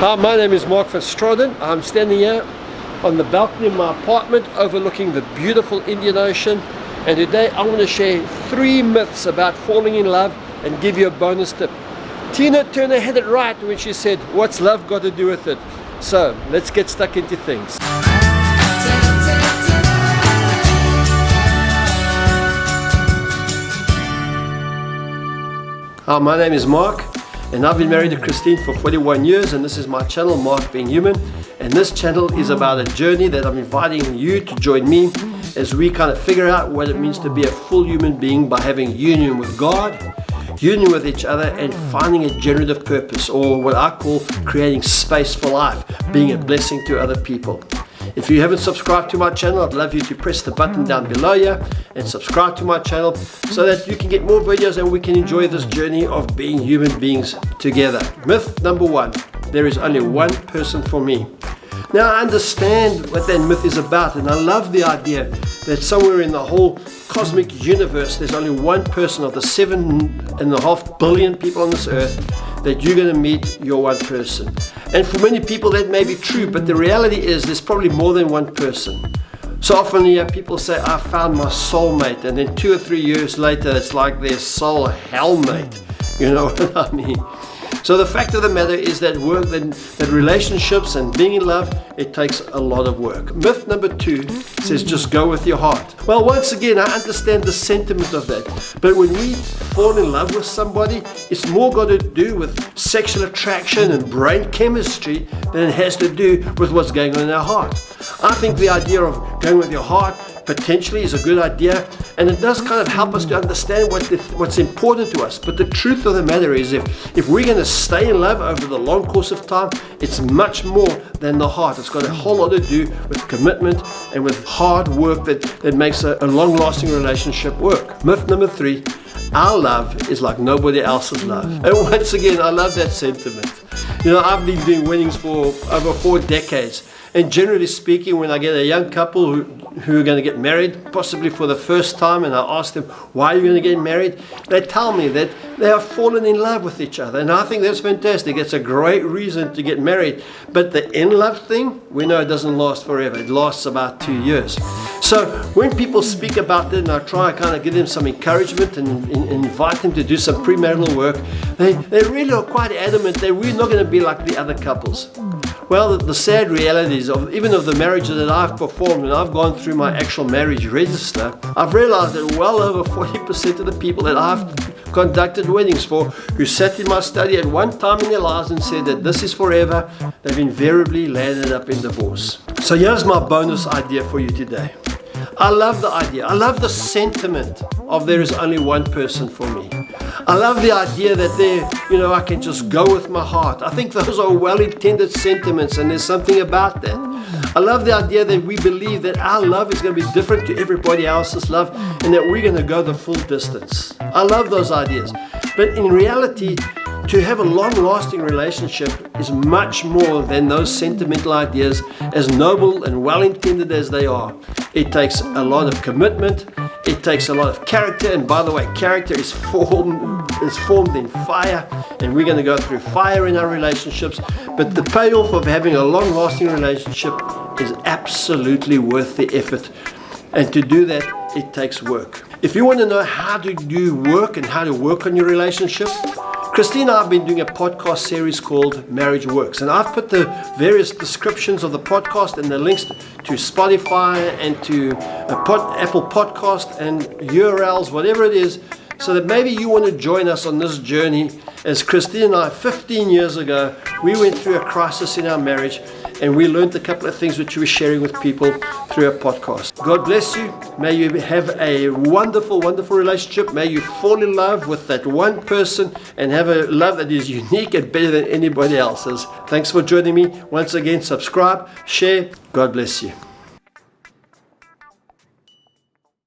Hi, my name is Mark van Straden. I'm standing here on the balcony of my apartment overlooking the beautiful Indian Ocean, and today I want to share 3 myths about falling in love and give you a bonus tip. Tina Turner had it right when she said, "What's love got to do with it?" So let's get stuck into things. Hi, my name is Mark, and I've been married to Christine for 41 years, and this is my channel, MarkBeingHuman. And this channel is about a journey that I'm inviting you to join me as we kind of figure out what it means to be a full human being by having union with God, union with each other, and finding a generative purpose, or what I call creating space for life, being a blessing to other people. If you haven't subscribed to my channel, I'd love you to press the button down below here and subscribe to my channel so that you can get more videos and we can enjoy this journey of being human beings together. Myth number 1, there is only one person for me. Now I understand what that myth is about, and I love the idea that somewhere in the whole cosmic universe there's only one person of the 7.5 billion people on this earth that you're going to meet, your one person. And for many people that may be true, but the reality is there's probably more than one person. So often you hear people say, "I found my soulmate," and then 2 or 3 years later it's like their soul hellmate. You know what I mean? So the fact of the matter is that that relationships and being in love, it takes a lot of work. Myth number 2 says just go with your heart. Well, once again, I understand the sentiment of that. But when we fall in love with somebody, it's more got to do with sexual attraction and brain chemistry than it has to do with what's going on in our heart. I think the idea of going with your heart potentially is a good idea, and it does kind of help us to understand what's important to us. But the truth of the matter is, if we're going to stay in love over the long course of time, it's much more than the heart. It's got a whole lot to do with commitment and with hard work that makes a long-lasting relationship work. Myth number 3, our love is like nobody else's love. And once again, I love that sentiment. You know, I've been doing weddings for over 4 decades. And generally speaking, when I get a young couple who are going to get married, possibly for the first time, and I ask them, "Why are you going to get married?" they tell me that they have fallen in love with each other. And I think that's fantastic. It's a great reason to get married. But the in-love thing, we know it doesn't last forever. It lasts about 2 years. So when people speak about that, and I try to kind of give them some encouragement and invite them to do some premarital work, they really are quite adamant that we're not going to be like the other couples. Well, the sad reality is, even of the marriages that I've performed, and I've gone through my actual marriage register, I've realized that well over 40% of the people that I've conducted weddings for, who sat in my study at one time in their lives and said that this is forever, they've invariably landed up in divorce. So here's my bonus idea for you today. I love the idea. I love the sentiment of there is only one person for me. I love the idea that I can just go with my heart. I think those are well-intended sentiments, and there's something about that. I love the idea that we believe that our love is going to be different to everybody else's love, and that we're going to go the full distance. I love those ideas. But in reality, to have a long-lasting relationship is much more than those sentimental ideas, as noble and well-intended as they are. It takes a lot of commitment. It takes a lot of character, and by the way, character is formed in fire, and we're going to go through fire in our relationships. But the payoff of having a long-lasting relationship is absolutely worth the effort. And to do that, it takes work. If you want to know how to do work and how to work on your relationship, Christine and I have been doing a podcast series called Marriage Works, and I've put the various descriptions of the podcast and the links to Spotify and to Apple Podcast and URLs, whatever it is, so that maybe you want to join us on this journey. As Christine and I, 15 years ago, we went through a crisis in our marriage, and we learned a couple of things which we're sharing with people through a podcast. God bless you. May you have a wonderful, wonderful relationship. May you fall in love with that one person and have a love that is unique and better than anybody else's. Thanks for joining me. Once again, subscribe, share. God bless you.